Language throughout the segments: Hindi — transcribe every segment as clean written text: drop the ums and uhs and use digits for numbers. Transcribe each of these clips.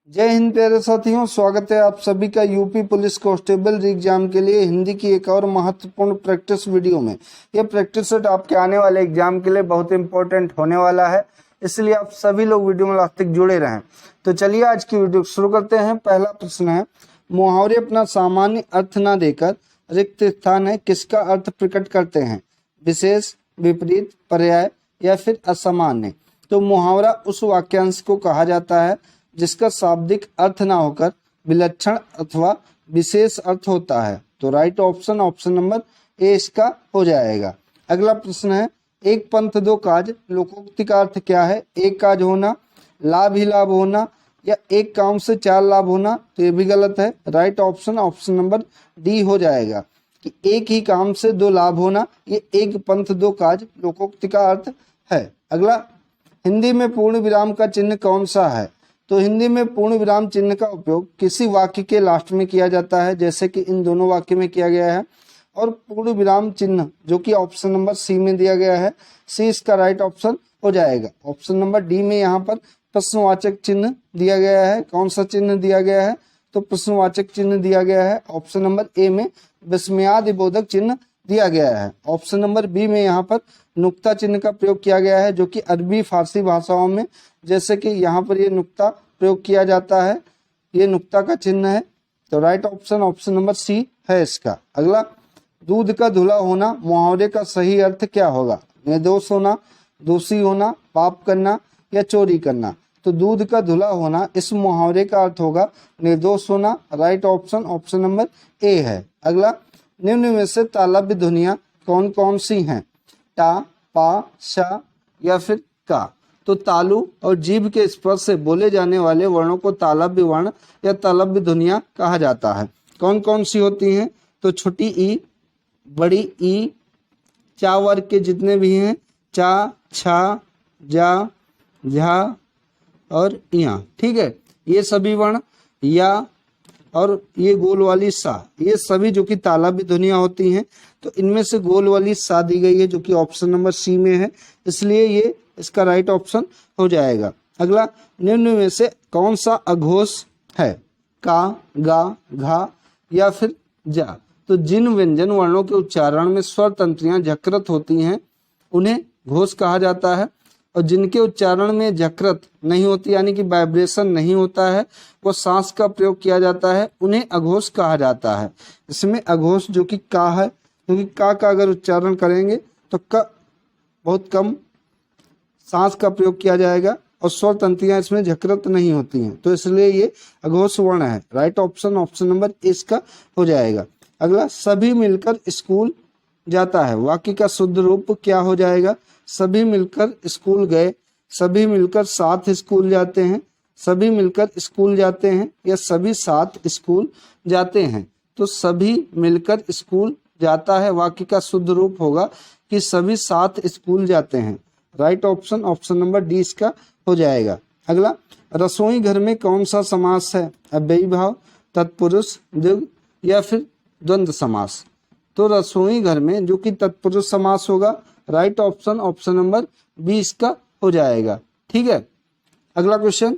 जय हिंद प्यारे साथियों, स्वागत है आप सभी का यूपी पुलिस कांस्टेबल एग्जाम के लिए हिंदी की एक और महत्वपूर्ण प्रैक्टिस वीडियो में। यह प्रैक्टिस सेट आपके आने वाले एग्जाम के लिए बहुत इंपॉर्टेंट होने वाला है, इसलिए आप सभी लोग वीडियो में लास्ट तक जुड़े रहें। तो चलिए आज की वीडियो शुरू करते हैं। पहला प्रश्न है, मुहावरे अपना सामान्य अर्थ न देकर रिक्त स्थान है किसका अर्थ प्रकट करते हैं? विशेष, विपरीत, पर्याय या फिर असामान्य। तो मुहावरा उस वाक्यांश को कहा जाता है जिसका शाब्दिक अर्थ ना होकर विलक्षण अथवा विशेष अर्थ होता है। तो राइट ऑप्शन नंबर ए इसका हो जाएगा। अगला प्रश्न है, एक पंथ दो काज लोकोक्ति का अर्थ क्या है? एक काज होना, लाभ ही लाभ होना या एक काम से चार लाभ होना? तो ये भी गलत है। राइट ऑप्शन नंबर डी हो जाएगा कि एक ही काम से दो लाभ होना, ये एक पंथ दो काज लोकोक्ति का अर्थ है। अगला, हिंदी में पूर्ण विराम का चिन्ह कौन सा है? तो हिंदी में पूर्ण विराम चिन्ह का उपयोग किसी वाक्य के लास्ट में किया जाता है, जैसे कि इन दोनों वाक्य में किया गया है। और पूर्ण विराम चिन्ह जो कि ऑप्शन नंबर सी में दिया गया है, सी इसका राइट ऑप्शन हो जाएगा। ऑप्शन नंबर डी में यहाँ पर प्रश्नवाचक चिन्ह दिया गया है। कौन सा चिन्ह दिया गया है? तो प्रश्नवाचक चिन्ह दिया गया है। ऑप्शन नंबर ए में विस्मयादिबोधक चिन्ह दिया गया है। ऑप्शन नंबर बी में यहाँ पर नुक्ता चिन्ह का प्रयोग किया गया है, जो कि अरबी फारसी भाषाओं में, जैसे कि यहाँ पर ये नुक्ता प्रयोग किया जाता है, ये नुक्ता का चिन्ह है। तो राइट ऑप्शन नंबर सी है इसका। अगला, दूध का धुला होना मुहावरे का सही अर्थ क्या होगा? निर्दोष होना, दोषी होना, पाप करना या चोरी करना? तो दूध का धुला होना इस मुहावरे का अर्थ होगा निर्दोष होना। राइट ऑप्शन नंबर ए है। अगला, निम्न में से तालव्य ध्वनियां कौन कौन सी हैं? टा, पा, शा या फिर का? तो तालु और जीभ के स्पर्श से बोले जाने वाले वर्णों को तालव्य वर्ण या तालव्य ध्वनियां कहा जाता है। कौन कौन सी होती हैं? तो छोटी ई, बड़ी ई, चा वर्ग के जितने भी हैं, चा, छा, जा, झा और या, ठीक है, ये सभी वर्ण, या और ये गोल वाली सा, ये सभी जो कि तालव्य ध्वनियां होती हैं। तो इनमें से गोल वाली सा दी गई है जो कि ऑप्शन नंबर सी में है, इसलिए ये इसका राइट ऑप्शन हो जाएगा। अगला, निम्न में से कौन सा अघोष है? का, गा, घा या फिर जा? तो जिन व्यंजन वर्णों के उच्चारण में स्वर तंत्रियां झकृत होती हैं उन्हें घोष कहा जाता है, और जिनके उच्चारण में झकृत नहीं होती यानी कि वाइब्रेशन नहीं होता है, वो सांस का प्रयोग किया जाता है, उन्हें अघोष कहा जाता है। इसमें अघोष जो कि का है, क्योंकि का अगर उच्चारण करेंगे तो क बहुत कम सांस का प्रयोग किया जाएगा और स्वर तंत्रियां इसमें झकृत नहीं होती हैं, तो इसलिए ये अघोष वर्ण है। राइट ऑप्शन नंबर इसका हो जाएगा। अगला, सभी मिलकर स्कूल जाता है वाक्य का शुद्ध रूप क्या हो जाएगा? सभी मिलकर स्कूल गए, सभी मिलकर साथ स्कूल जाते हैं, सभी मिलकर स्कूल जाते हैं या सभी साथ स्कूल जाते हैं? तो सभी मिलकर स्कूल जाता है वाक्य का शुद्ध रूप होगा कि सभी साथ स्कूल जाते हैं। राइट ऑप्शन नंबर डी इसका हो जाएगा। अगला, रसोई घर में कौन सा समास है? अव्ययी भाव, तत्पुरुष, द्विगु या फिर द्वंद्व समास? तो रसोई घर में जो कि तत्पुरुष समास होगा। राइट ऑप्शन नंबर बी इसका हो जाएगा। ठीक है। अगला क्वेश्चन,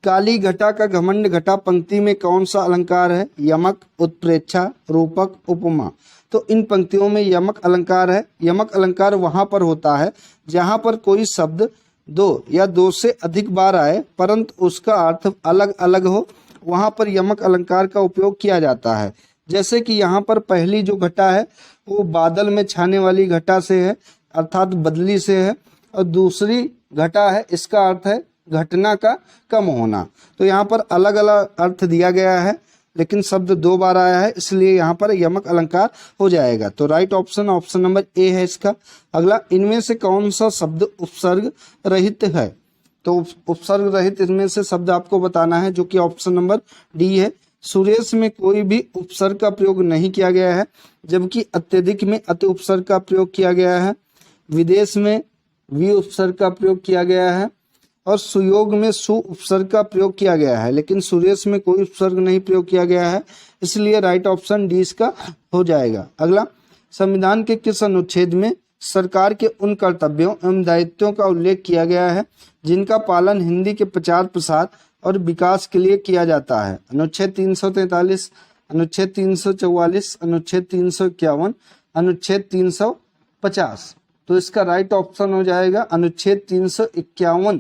काली घटा का घमंड घटा पंक्ति में कौन सा अलंकार है? यमक, उत्प्रेक्षा, रूपक, उपमा? तो इन पंक्तियों में यमक अलंकार है। यमक अलंकार वहां पर होता है जहां पर कोई शब्द दो या दो से अधिक बार आए परंतु उसका अर्थ अलग अलग हो, वहां पर यमक अलंकार का उपयोग किया जाता है। जैसे कि यहाँ पर पहली जो घटा है वो बादल में छाने वाली घटा से है, अर्थात बदली से है, और दूसरी घटा है इसका अर्थ है घटना का कम होना। तो यहाँ पर अलग अलग अर्थ दिया गया है लेकिन शब्द दो बार आया है, इसलिए यहाँ पर यमक अलंकार हो जाएगा। तो राइट ऑप्शन नंबर ए है इसका। अगला, इनमें से कौन सा शब्द उपसर्ग रहित है? तो उपसर्ग रहित इनमें से शब्द आपको बताना है, जो कि ऑप्शन नंबर डी है। सुरेश में कोई भी उपसर्ग का प्रयोग नहीं किया गया है, जबकि अत्यधिक में अति उपसर्ग का प्रयोग किया गया है। विदेश में वि उपसर्ग का प्रयोग किया गया है, और सुयोग में सु उपसर्ग का प्रयोग किया गया है, लेकिन सुरेश में कोई उपसर्ग नहीं प्रयोग किया गया है, इसलिए राइट ऑप्शन डी इसका हो जाएगा। अगला, संविधान के किस अनुच्छेद में सरकार के उन कर्तव्यों एवं दायित्वों का उल्लेख किया गया है जिनका पालन हिंदी के प्रचार प्रसार और विकास के लिए किया जाता है। अनुच्छेद 343, अनुच्छेद 344, अनुच्छेद 351, अनुच्छेद 350। तो इसका राइट ऑप्शन हो जाएगा अनुच्छेद 351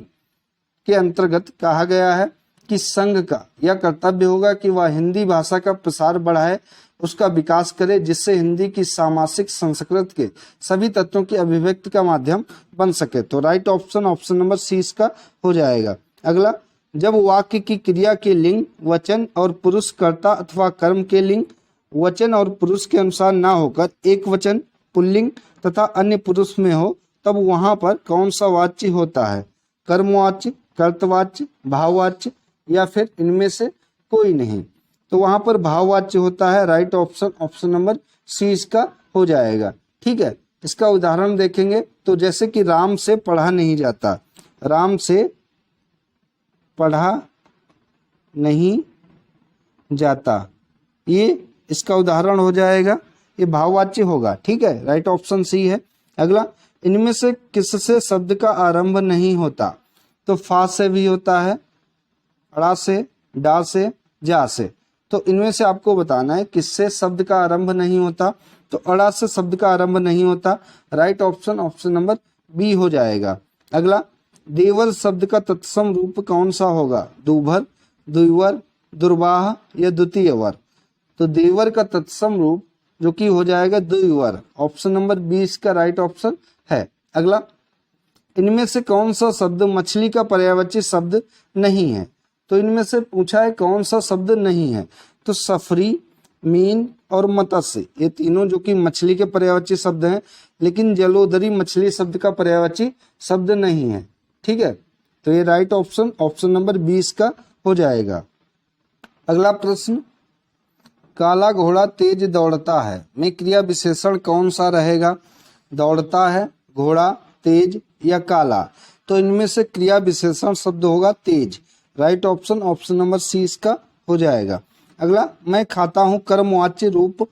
के अंतर्गत कहा गया है कि संघ का यह कर्तव्य होगा कि वह हिंदी भाषा का प्रसार बढ़ाए, उसका विकास करे, जिससे हिंदी की सामासिक संस्कृत के सभी तत्वों की अभिव्यक्ति का माध्यम बन सके। तो right option option number C इसका हो जाएगा। अगला, जब वाक्य की क्रिया के लिंग वचन और पुरुष कर्ता अथवा कर्म के लिंग वचन और पुरुष के अनुसार ना होकर एक वचन पुल्लिंग तथा अन्य पुरुष में हो, तब वहां पर कौन सा वाच्य होता है? कर्मवाच्य, कर्तवाच्य, भाववाच्य या फिर इनमें से कोई नहीं? तो वहां पर भाववाच्य होता है। Right option option number C इसका हो जाएगा। ठीक है, इसका उदाहरण देखेंगे तो जैसे कि राम से पढ़ा नहीं जाता, राम से पढ़ा नहीं जाता, ये इसका उदाहरण हो जाएगा, ये भाववाच्य होगा। ठीक है, राइट ऑप्शन सी है। अगला, इनमें से किससे शब्द का आरंभ नहीं होता? तो फा से भी होता है, अड़ा से, डा से, जा से। तो इनमें से आपको बताना है किससे शब्द का आरंभ नहीं होता। तो अड़ा से शब्द का आरंभ नहीं होता। Right option option number B हो जाएगा। अगला, देवर शब्द का तत्सम रूप कौन सा होगा? दूभर, द्विवर, दुर्वाह या द्वितीय वर? तो देवर का तत्सम रूप जो कि हो जाएगा द्विवर। ऑप्शन नंबर 20 का राइट ऑप्शन है। अगला, इनमें से कौन सा शब्द मछली का पर्यायवाची शब्द नहीं है? तो इनमें से पूछा है कौन सा शब्द नहीं है। तो सफरी, मीन और मत्स्य, ये तीनों जो कि मछली के पर्यायवाची शब्द हैं, लेकिन जलोदरी मछली शब्द का पर्यायवाची शब्द नहीं है। ठीक है, तो ये राइट ऑप्शन ऑप्शन नंबर 20 का हो जाएगा। अगला प्रश्न, काला घोड़ा तेज दौड़ता है में क्रिया विशेषण कौन सा रहेगा? दौड़ता है, घोड़ा, तेज या काला? तो इनमें से क्रिया विशेषण शब्द होगा तेज। Right option option number C इसका हो जाएगा। अगला, मैं खाता हूं कर्मवाच्य रूप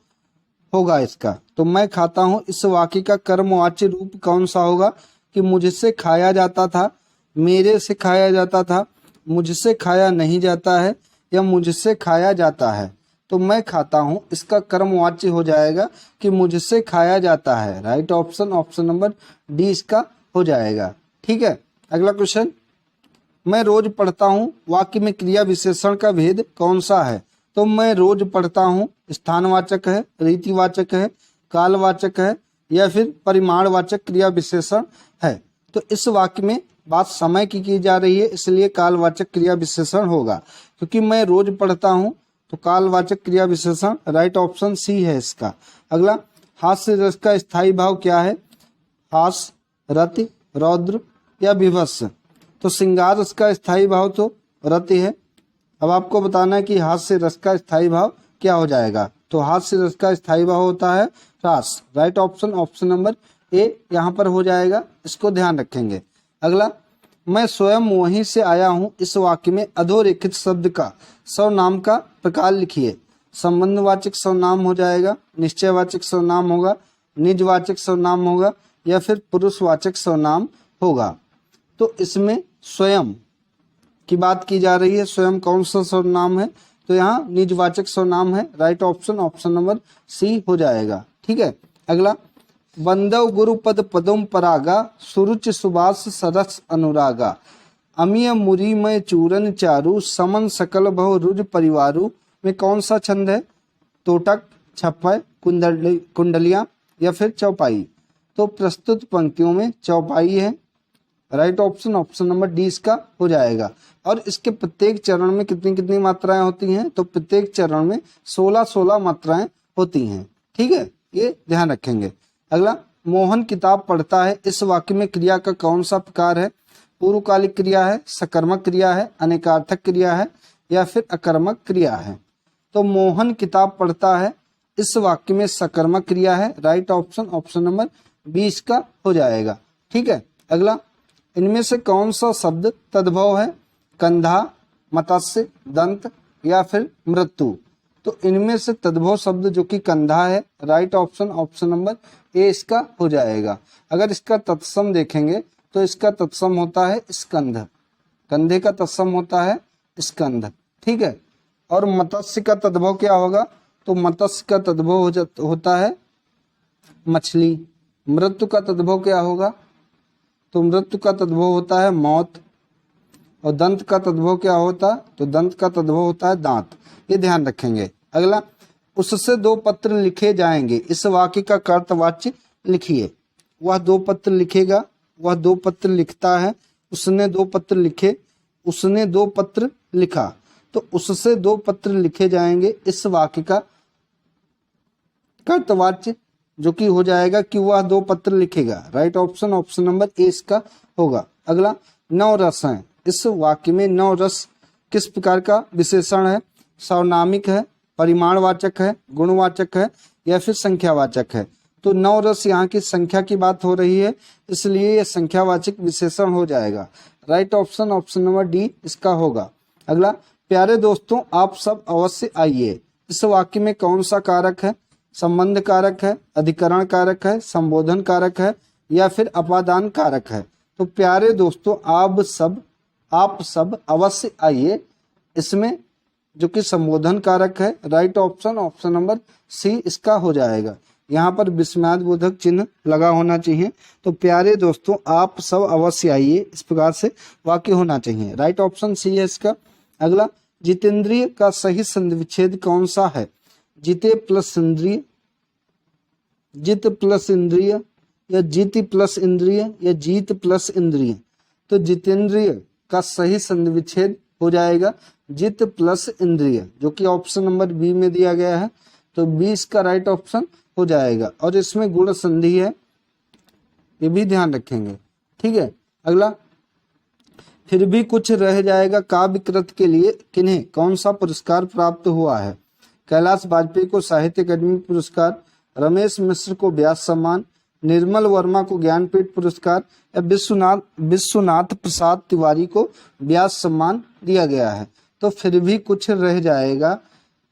होगा इसका। तो मैं खाता हूं इस वाक्य का कर्मवाच्य रूप कौन सा होगा? कि मुझसे खाया जाता था, मेरे से खाया जाता था, मुझसे खाया नहीं जाता है या मुझसे खाया जाता है? तो मैं खाता हूं इसका कर्मवाच्य हो जाएगा कि मुझसे खाया जाता है। Right option option number D इसका हो जाएगा। ठीक है, अगला क्वेश्चन, मैं रोज पढ़ता हूं वाक्य में क्रिया विशेषण का भेद कौन सा है? तो मैं रोज पढ़ता हूं स्थानवाचक है, रीतिवाचक है, कालवाचक है या फिर परिमाणवाचक क्रिया विशेषण है? तो इस वाक्य में बात समय की जा रही है, इसलिए कालवाचक क्रिया विशेषण होगा। क्योंकि मैं रोज पढ़ता हूं तो कालवाचक क्रिया विशेषण राइट ऑप्शन सी है इसका। अगला, हास्य रस का स्थायी भाव क्या है? हास, रति, रौद्र या विभत्स? तो श्रृंगार रस का स्थायी भाव तो रति है। अब आपको बताना है कि हास्य रस का स्थायी भाव क्या हो जाएगा। तो हास्य रस का स्थायी भाव होता है रास। राइट ऑप्शन ऑप्शन नंबर ए यहाँ पर हो जाएगा, इसको ध्यान रखेंगे। अगला, मैं स्वयं वहीं से आया हूं इस वाक्य में अधोरेखित शब्द का सर्वनाम का प्रकार लिखिए। संबंधवाचक सर्वनाम हो जाएगा, निश्चयवाचक सर्वनाम होगा, निजवाचक सर्वनाम होगा या फिर पुरुषवाचक सर्वनाम होगा। तो इसमें स्वयं की बात की जा रही है। स्वयं कौन सा सर्वनाम है? तो यहाँ निजवाचक सर्वनाम है। Right option option number C हो जाएगा। ठीक है, अगला, बंदव गुरुपद पदम परागा सुरुचि सुबास सरस अनुरागा अमीय मुरी में चूरन चारू समन सकल बहु रुज परिवारू में कौन सा छंद है? तोटक, छप्पय, कुंडलियां या फिर चौपाई? तो प्रस्तुत पंक्तियों में चौपाई है। Right option option number D इसका हो जाएगा। और इसके प्रत्येक चरण में कितनी कितनी मात्राएं होती हैं? तो प्रत्येक चरण में 16 मात्राएं होती हैं। ठीक है, ये ध्यान रखेंगे। अगला, मोहन किताब पढ़ता है इस वाक्य में क्रिया का कौन सा प्रकार है? पूर्वकालिक क्रिया है, सकर्मक क्रिया है, अनेकार्थक क्रिया है या फिर अकर्मक क्रिया है? तो मोहन किताब पढ़ता है इस वाक्य में सकर्मक क्रिया है। राइट ऑप्शन ऑप्शन नंबर 20 का हो जाएगा। ठीक है, अगला, इनमें से कौन सा शब्द तद्भव है? कंधा, मत्स्य, दंत या फिर मृत्यु? तो इनमें से तद्भव शब्द जो कि कंधा है। राइट ऑप्शन ऑप्शन नंबर ए इसका हो जाएगा। अगर इसका तत्सम देखेंगे तो इसका तत्सम होता है स्कंध, कंधे का तत्सम होता है स्कंध, ठीक है। और मत्स्य का तद्भव क्या होगा, तो मत्स्य का तद्भव होता है मछली। मृत्यु का तद्भव क्या होगा, तो मृत्यु का तद्भव होता है मौत। और दंत का तद्भव क्या होता, तो दंत का तद्भव होता है दांत। ये ध्यान रखेंगे। अगला, उससे 2 पत्र लिखे जाएंगे, इस वाक्य का कर्तवाच्य लिखिए। वह 2 पत्र लिखेगा, वह 2 पत्र लिखता है, उसने 2 पत्र लिखे, उसने 2 पत्र लिखा। तो उससे 2 पत्र लिखे जाएंगे, इस वाक्य का कर्तवाच्य जो कि हो जाएगा कि वह 2 पत्र लिखेगा। राइट ऑप्शन, ऑप्शन नंबर ए इसका होगा। अगला, 9 रस हैं, इस वाक्य में 9 रस किस प्रकार का विशेषण है, सर्वनामिक है, परिमाणवाचक है, गुणवाचक है, या फिर संख्यावाचक है। तो 9 रस यहाँ की संख्या की बात हो रही है, इसलिए यह संख्यावाचक विशेषण हो जाएगा। Right option, option number D इसका होगा। अगला, प्यारे दोस्तों आप सब अवश्य आइए, इस वाक्य में कौन सा कारक है, संबंध कारक है, अधिकरण कारक है, संबोधन कारक है, या फिर अपादान कारक है। तो प्यारे दोस्तों आप सब अवश्य आइए, इसमें जो कि संबोधन कारक है। Right option, option number C इसका हो जाएगा। यहाँ पर विस्मयादिबोधक चिन्ह लगा होना चाहिए। तो प्यारे दोस्तों आप सब अवश्य आइए, इस प्रकार से वाक्य होना चाहिए। राइट ऑप्शन सी है इसका। अगला, जितेंद्रिय का सही संधि विच्छेद कौन सा है, जिते प्लस इंद्रिय, जित प्लस इंद्रिय, या जीति प्लस इंद्रिय, या जीत प्लस इंद्रिय। तो जितेंद्रिय का सही संधि विच्छेद हो जाएगा जित प्लस इंद्रिय, जो कि ऑप्शन नंबर बी में दिया गया है। तो बी इसका राइट ऑप्शन हो जाएगा। और इसमें गुण संधि है, ये भी ध्यान रखेंगे, ठीक है। अगला, फिर भी कुछ रह जाएगा काव्यकृत के लिए किन्हें कौन सा पुरस्कार प्राप्त हुआ है, कैलाश वाजपेयी को साहित्य अकादमी पुरस्कार, रमेश मिश्र को व्यास सम्मान, निर्मल वर्मा को ज्ञानपीठ पुरस्कार, या विश्वनाथ प्रसाद तिवारी को व्यास सम्मान दिया गया है। तो फिर भी कुछ रह जाएगा,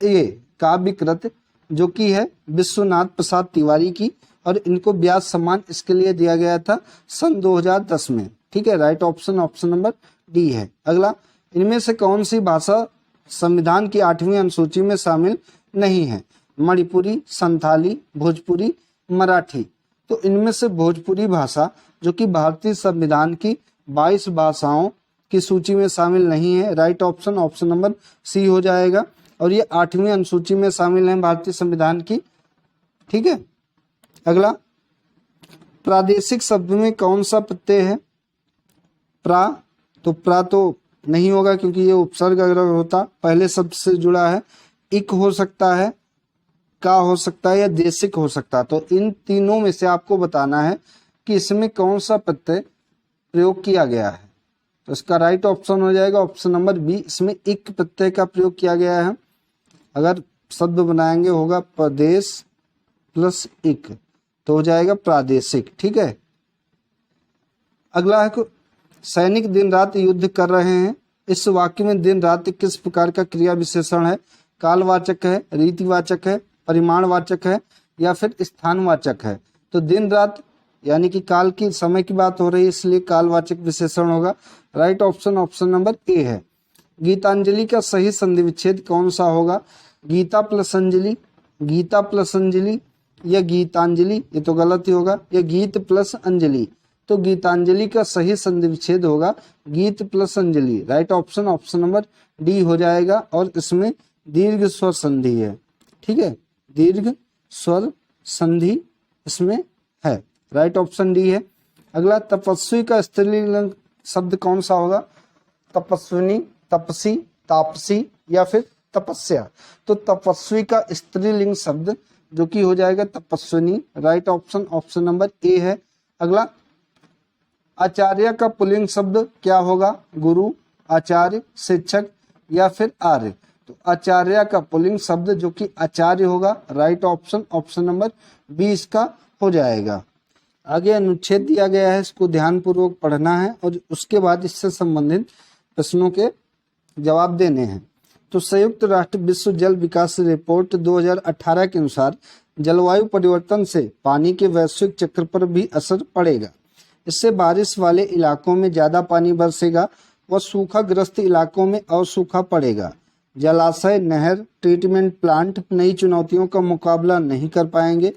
ये काव्यकृत जो कि है विश्वनाथ प्रसाद तिवारी की, और इनको व्यास सम्मान इसके लिए दिया गया था सन 2010 में, ठीक है। Right option, option number D है। अगला, इनमें से कौन सी भाषा संविधान की 8वीं अनुसूची में शामिल नहीं है, मणिपुरी, संथाली, भोजपुरी, मराठी। तो इनमें से भोजपुरी भाषा जो कि भारतीय संविधान की 22 भाषाओं की सूची में शामिल नहीं है। Right option, option number C हो जाएगा। और ये 8वीं अनुसूची में शामिल है भारतीय संविधान की, ठीक है। अगला, प्रादेशिक शब्द में कौन सा प्रत्यय है, प्रा। तो प्रा तो नहीं होगा क्योंकि ये उपसर्ग अगर होता पहले शब्द से जुड़ा है। इक हो सकता है, का हो सकता है, या देशिक हो सकता है। तो इन तीनों में से आपको बताना है कि इसमें कौन सा प्रत्यय प्रयोग किया गया है। तो इसका राइट ऑप्शन हो जाएगा ऑप्शन नंबर बी, इसमें इक प्रत्यय का प्रयोग किया गया है। अगर शब्द बनाएंगे होगा प्रदेश प्लस इक, तो हो जाएगा प्रादेशिक, ठीक है। अगला है, सैनिक दिन रात युद्ध कर रहे हैं, इस वाक्य में दिन रात किस प्रकार का क्रिया विशेषण है, कालवाचक है, रीतिवाचक है, परिमाणवाचक है, या फिर स्थानवाचक है। तो दिन रात यानी कि काल की समय की बात हो रही है, इसलिए कालवाचक विशेषण होगा। Right option, option number A है। गीतांजलि का सही संधि विच्छेद कौन सा होगा, गीता प्लस अंजलि, गीता प्लस अंजलि, या गीतांजलि, ये तो गलत ही होगा, या गीत प्लस अंजलि। तो गीतांजलि का सही संधि विच्छेद होगा गीत plus Anjali. Right option, option number D हो जाएगा। और इसमें दीर्घ स्वर संधि है, ठीक है, दीर्घ स्वर संधि इसमें है। राइट ऑप्शन डी है। अगला, तपस्वी का स्त्रीलिंग शब्द कौन सा होगा, तपस्विनी, तपसी, तापसी, या फिर तपस्या। तो तपस्वी का स्त्रीलिंग शब्द जो कि हो जाएगा तपस्विनी। Right option, option number A है। अगला, आचार्य का पुल्लिंग शब्द क्या होगा, गुरु, आचार्य, शिक्षक, या फिर आर्य। तो आचार्य का पुल्लिंग शब्द जो कि आचार्य होगा। Right option, option number B इसका हो जाएगा। आगे अनुच्छेद दिया गया है, इसको ध्यानपूर्वक पढ़ना है और उसके बाद इससे संबंधित प्रश्नों के जवाब देने हैं। तो संयुक्त राष्ट्र विश्व जल विकास रिपोर्ट 2018 के अनुसार जलवायु परिवर्तन से पानी के वैश्विक चक्र पर भी असर पड़ेगा। इससे बारिश वाले इलाकों में ज्यादा पानी बरसेगा, वह सूखाग्रस्त इलाकों में असूखा पड़ेगा। जलाशय, नहर, ट्रीटमेंट प्लांट नई चुनौतियों का मुकाबला नहीं कर पाएंगे।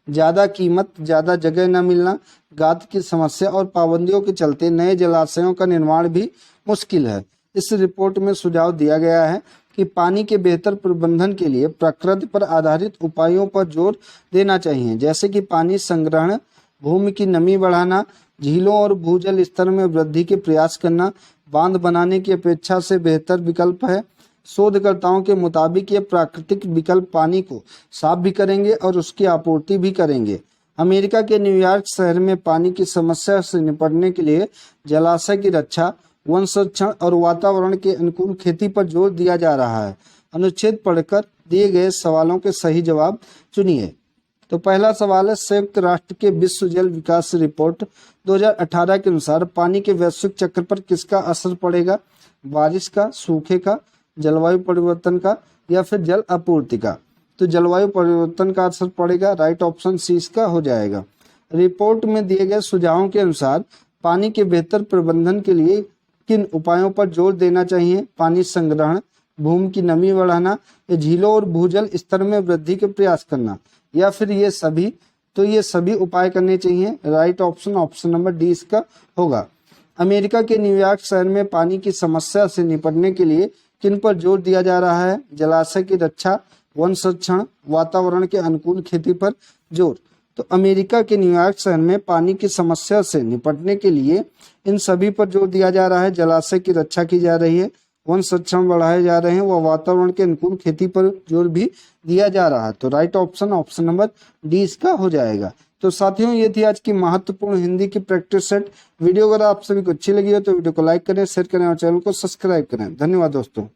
ज़्यादा कीमत, ज़्यादा जगह न मिलना, गाद की समस्या और पाबंदियों के चलते नए जलाशयों का निर्माण भी मुश्किल है। इस रिपोर्ट में सुझाव दिया गया है कि पानी के बेहतर प्रबंधन के लिए प्रकृति पर आधारित उपायों पर जोर देना चाहिए, जैसे कि पानी संग्रहण, भूमि की नमी बढ़ाना, झीलों और भूजल स्तर में वृद्धि के प्रयास करना। बांध बनाने की अपेक्षा से बेहतर विकल्प है। शोधकर्ताओं के मुताबिक ये प्राकृतिक विकल्प पानी को साफ भी करेंगे और उसकी आपूर्ति भी करेंगे। अमेरिका के न्यूयॉर्क शहर में पानी की समस्या से निपटने के लिए जलाशय की रक्षा, वन संरक्षण और वातावरण के अनुकूल खेती पर जोर दिया जा रहा है। अनुच्छेद पढ़कर दिए गए सवालों के सही जवाब चुनिए। तो पहला सवाल है, संयुक्त राष्ट्र के विश्व जल विकास रिपोर्ट 2018 के अनुसार पानी के वैश्विक चक्र पर किसका असर पड़ेगा? बारिश का, सूखे का, जलवायु परिवर्तन का या फिर जल आपूर्ति का? तो जलवायु परिवर्तन का असर पड़ेगा। राइट ऑप्शन सी इसका हो जाएगा। रिपोर्ट में दिए गए सुझावों के अनुसार पानी के बेहतर प्रबंधन के लिए किन उपायों पर जोर देना चाहिए? पानी संग्रहण, भूमि की नमी बढ़ाना, या झीलों और भूजल स्तर में वृद्धि के प्रयास करना, या फिर ये सभी? तो ये सभी उपाय करने चाहिए। राइट ऑप्शन नंबर डी इसका होगा। अमेरिका के न्यूयॉर्क शहर में पानी की समस्या से निपटने के लिए किन पर जोर दिया जा रहा है? जलाशय की रक्षा, वन संरक्षण, वातावरण के अनुकूल खेती पर जोर। तो अमेरिका के न्यूयॉर्क शहर में पानी की समस्या से निपटने के लिए इन सभी पर जोर दिया जा रहा है। जलाशय की रक्षा की जा रही है, वन संरक्षण बढ़ाए जा रहे हैं, व वातावरण के अनुकूल खेती पर जोर भी दिया जा रहा है। तो राइट ऑप्शन नंबर डी इसका हो जाएगा। तो साथियों, ये थी आज की महत्वपूर्ण हिंदी की प्रैक्टिस सेट वीडियो। अगर आप सभी को अच्छी लगी हो तो वीडियो को लाइक करें, शेयर करें और चैनल को सब्सक्राइब करें। धन्यवाद दोस्तों।